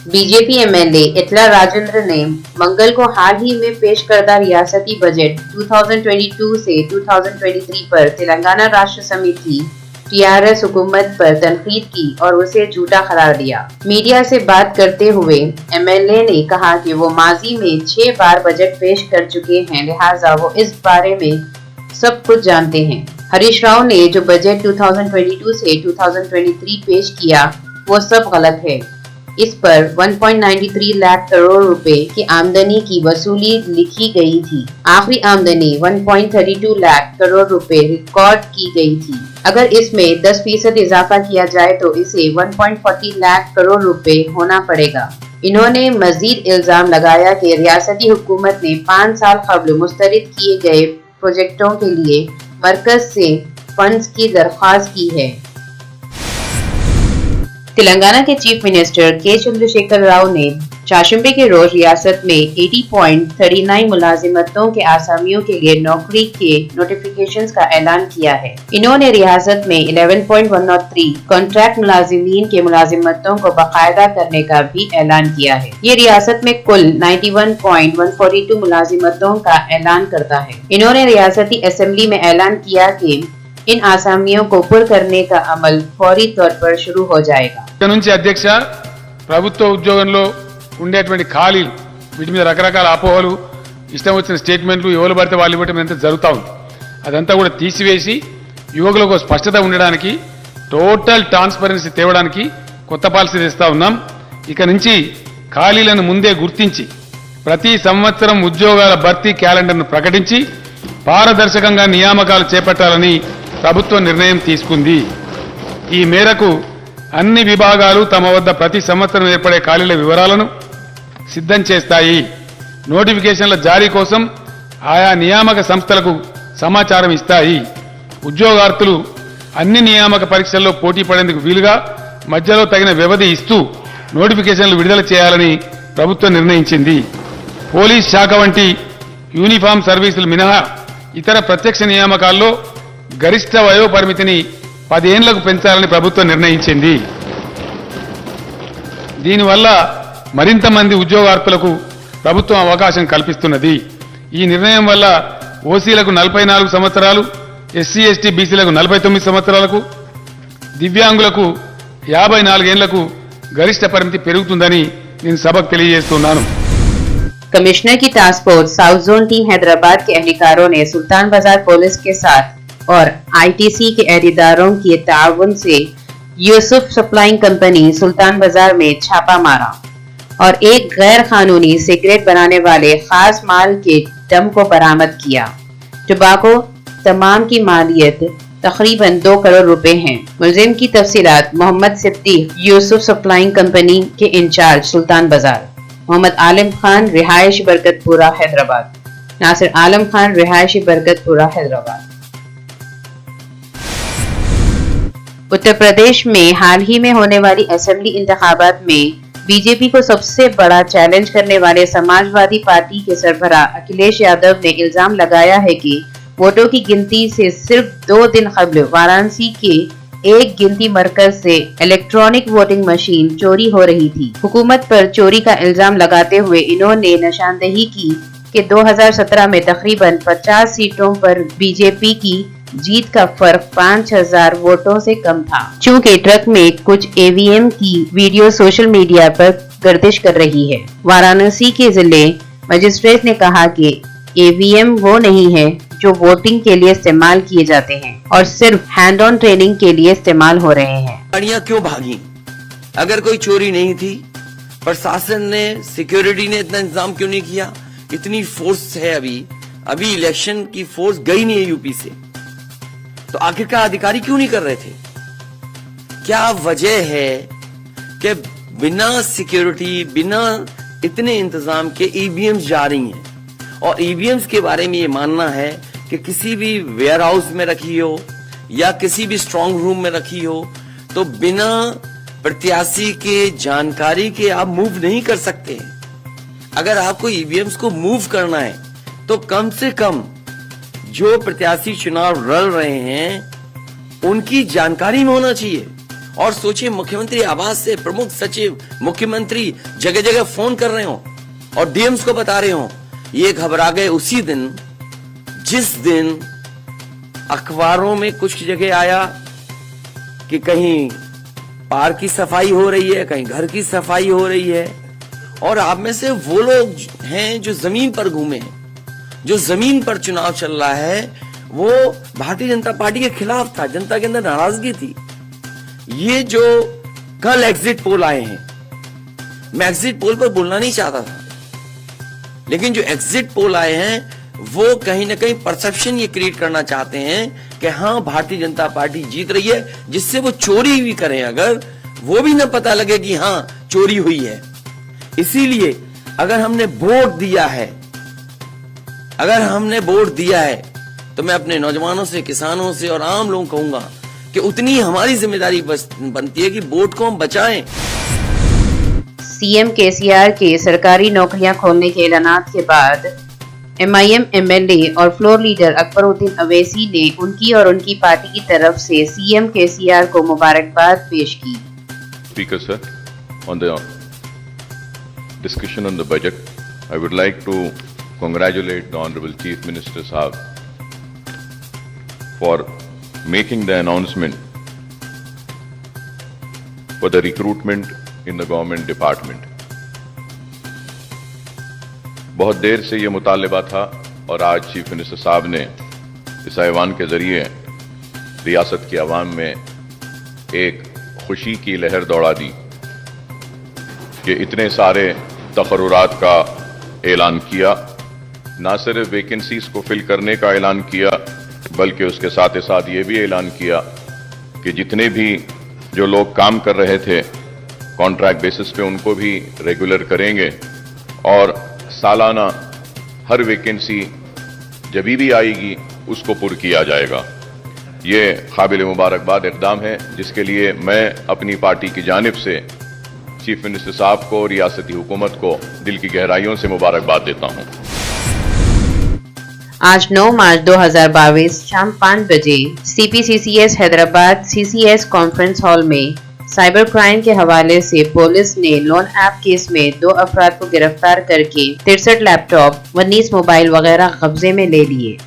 BJP MLA इटला Rajendra ने मंगल को हाल ही में पेश करदा रियासती बजट 2022 से 2023 पर तेलंगाना राष्ट्र समिति टीआरएस हुकूमत पर तनकीद की और उसे झूठा करार दिया। मीडिया से बात करते हुए एमएलए ने कहा कि वो माजी में 6 बार बजट पेश कर चुके हैं, लिहाजा वो इस बारे में सब कुछ जानते हैं। हरीश राव ने जो बजट 2022 से 2023 पेश किया वो सब गलत है। इस पर 1.93 लाख करोड़ रुपए की आमदनी की वसूली लिखी गई थी। आखिरी आमदनी 1.32 लाख करोड़ रुपए रिकॉर्ड की गई थी। अगर इसमें 10% इजाफा किया जाए तो इसे 1.40 लाख करोड़ रुपए होना पड़ेगा। इन्होंने मजीद इल्जाम लगाया कि रियासती हुकूमत ने 5 साल कबल मुस्तरद किए गए प्रोजेक्टों के लिए मरकज से फंड्स की दरख्वास्त की है। तेलंगाना के चीफ मिनिस्टर के चंद्रशेखर राव ने चाशुम्बे के रोज रियासत में 80.39 मुलाजिमतों के आसामियों के लिए नौकरी के नोटिफिकेशंस का ऐलान किया है। इन्होंने रियासत में 11.103 कॉन्ट्रैक्ट मुलाजिमीन के मुलाजिमतों को बाकायदा करने का भी ऐलान किया है। ये रियासत में कुल 91.142 मुलाजिमतों का ऐलान करता है। इन्होंने रियासती असेंबली में ऐलान किया कि इन आसामियों को पुर करने का अमल फौरी तौर पर शुरू हो जाएगा। अध्यक्ष ప్రభుత్వ ఉద్యోగంలో ఉండేటువంటి ఖాళీలు వీటి మీద రకరకాల అపోహలు ఇష్టం వచ్చిన స్టేట్మెంట్లు ఎవరు పడితే వాళ్ళు ఇవ్వటం ఎంత జరుగుతూ ఉంది అదంతా కూడా తీసివేసి యువకులకు స్పష్టత ఉండడానికి టోటల్ ట్రాన్స్పరెన్సీ తేవడానికి కొత్త పాలసీ తెస్తా ఉన్నాం। ఇక నుంచి ఖాళీలను ముందే గుర్తించి ప్రతి సంవత్సరం ఉద్యోగాల భర్తీ క్యాలెండర్ను ప్రకటించి పారదర్శకంగా నియామకాలు చేపట్టాలని ప్రభుత్వం నిర్ణయం తీసుకుంది। ఈ మేరకు అన్ని విభాగాలు తమ వద్ద ప్రతి సంవత్సరం ఏర్పడే ఖాళీల వివరాలను సిద్ధం చేస్తాయి। నోటిఫికేషన్ల జారీ కోసం ఆయా నియామక సంస్థలకు సమాచారం ఇస్తాయి। ఉద్యోగార్థులు అన్ని నియామక పరీక్షల్లో పోటీ పడేందుకు వీలుగా మధ్యలో తగిన వ్యవధి ఇస్తూ నోటిఫికేషన్లు విడుదల చేయాలని ప్రభుత్వం నిర్ణయించింది। పోలీస్ శాఖ వంటి యూనిఫామ్ సర్వీసులు మినహా ఇతర ప్రత్యక్ష నియామకాల్లో గరిష్ట వయో పరిమితిని 10 ఏళ్లకు పెంచాలని ప్రభుత్వం నిర్ణయించింది। దీనివల్ల మరింత మంది ఉద్యోగార్థులకు ప్రభుత్వం అవకాశం కల్పిస్తున్నది। ఈ నిర్ణయం వల్ల ఓసీలకు 44 సంవత్సరాలు, ఎస్సీ ఎస్టీ బీసీలకు 49 సంవత్సరాలకు, దివ్యాంగులకు 54 ఏళ్లకు గరిష్ట పరిమితి పెరుగుతుందని నేను సభకు తెలియజేస్తున్నాను। कमिश्नर की task force south zone team Hyderabad के एहलकारों ने सुल्तान बाजार पुलिस के साथ और आईटीसी के अहदेदारों के ताउन से यूसुफ सप्लाइंग कंपनी सुल्तान बाजार में छापा मारा और एक गैर कानूनी सिगरेट बनाने वाले खास माल के डम को बरामद किया। टोबैको तमाम की मालियत तकरीबन 2 करोड़ रुपए है। मुलजिम की तफसीलात मोहम्मद सिद्दीक, यूसुफ सप्लाइंग कंपनी के इंचार्ज सुल्तान बाजार, मोहम्मद आलम खान, रिहायश बरकतपुरा हैदराबाद, नासिर आलम खान, रिहायशी बरकतपुरा हैदराबाद। उत्तर प्रदेश में हाल ही में होने वाली असेंबली इंतखाबात में बीजेपी को सबसे बड़ा चैलेंज करने वाले समाजवादी पार्टी के सरबराह अखिलेश यादव ने इल्जाम लगाया है कि वोटों की गिनती से सिर्फ 2 दिन कबल वाराणसी के एक गिनती मरकज से इलेक्ट्रॉनिक वोटिंग मशीन चोरी हो रही थी। हुकूमत पर चोरी का इल्जाम लगाते हुए इन्होंने निशानदेही की कि 2017 में तकरीबन 50 सीटों पर बीजेपी की जीत का फर्क 5000 वोटों से कम था। चूंकि ट्रक में कुछ ईवीएम की वीडियो सोशल मीडिया पर गर्दिश कर रही है। वाराणसी के जिले मजिस्ट्रेट ने कहा कि ईवीएम वो नहीं है जो वोटिंग के लिए इस्तेमाल किए जाते हैं और सिर्फ हैंड ऑन ट्रेनिंग के लिए इस्तेमाल हो रहे हैं। गाड़ियां क्यों भागी? अगर कोई चोरी नहीं थी, प्रशासन ने, सिक्योरिटी ने इतना इंतजाम क्यों नहीं किया? इतनी फोर्स है अभी इलेक्शन की फोर्स गई नहीं है यूपी से, तो आखिरकार अधिकारी क्यों नहीं कर रहे थे? क्या वजह है कि बिना सिक्योरिटी, बिना इतने इंतजाम के ईवीएम्स जा रही हैं? और ईवीएम्स के बारे में ये मानना है कि किसी भी वेयर हाउस में रखी हो या किसी भी स्ट्रांग रूम में रखी हो तो बिना प्रत्याशी के जानकारी के आप मूव नहीं कर सकते। अगर आपको ईवीएम्स को मूव करना है तो कम से कम जो प्रत्याशी चुनाव लड़ रहे हैं उनकी जानकारी में होना चाहिए। और सोचिए मुख्यमंत्री आवास से प्रमुख सचिव, मुख्यमंत्री जगह जगह फोन कर रहे हो और डीएम्स को बता रहे हो। ये घबरा गए उसी दिन जिस दिन अखबारों में कुछ जगह आया कि कहीं पार्क की सफाई हो रही है, कहीं घर की सफाई हो रही है। और आप में से वो लोग हैं जो जमीन पर घूमे हैं, जो जमीन पर चुनाव चल रहा है, वो भारतीय जनता पार्टी के खिलाफ था, जनता के अंदर नाराजगी थी। ये जो कल एग्जिट पोल आए हैं, मैं एग्जिट पोल पर बोलना नहीं चाहता था, लेकिन जो एग्जिट पोल आए हैं वो कहीं ना कहीं परसेप्शन ये क्रिएट करना चाहते हैं कि हाँ भारतीय जनता पार्टी जीत रही है, जिससे वो चोरी भी करें अगर, वो भी ना पता लगे कि हाँ चोरी हुई है। इसीलिए अगर हमने वोट दिया है तो मैं अपने नौजवानों से, किसानों से और आम लोगों को कहूंगा कि उतनी हमारी जिम्मेदारी बनती है कि वोट को हम बचाएं। सीएम केसीआर के सरकारी नौकरियां खोलने के ऐलानात के बाद एमआईएम एमएलए और फ्लोर लीडर अकबरुद्दीन अवैसी ने उनकी और उनकी पार्टी की तरफ से सीएम केसीआर को मुबारकबाद पेश की। Speaker sir, on the discussion on the budget, I would like to congratulate the Honorable Chief Minister Sahab for making the announcement for the recruitment in the government department. बहुत देर से ये मुतालबा था और आज चीफ मिनिस्टर साहब ने इस ऐवान के जरिए रियासत की आवाम में एक खुशी की लहर दौड़ा दी कि इतने सारे तकर्रुरात का ऐलान किया। ना सिर्फ वैकेंसीज को फिल करने का ऐलान किया, बल्कि उसके साथ ही साथ ये भी ऐलान किया कि जितने भी जो लोग काम कर रहे थे कॉन्ट्रैक्ट बेसिस पे उनको भी रेगुलर करेंगे और सालाना हर वैकेंसी जब भी आएगी उसको पुर किया जाएगा। ये काबिल मुबारकबाद इक़दाम है, जिसके लिए मैं अपनी पार्टी की जानिब से चीफ मिनिस्टर साहब को, रियासती हुकूमत को दिल की गहराइयों से मुबारकबाद देता हूँ। आज 9 मार्च 2022 शाम 5 बजे सीपीसीसीएस हैदराबाद सीसीएस कॉन्फ्रेंस हॉल में साइबर क्राइम के हवाले से पुलिस ने लोन ऐप केस में 2 अफराद को गिरफ्तार करके 63 लैपटॉप, 19 मोबाइल वगैरह कब्जे में ले लिए।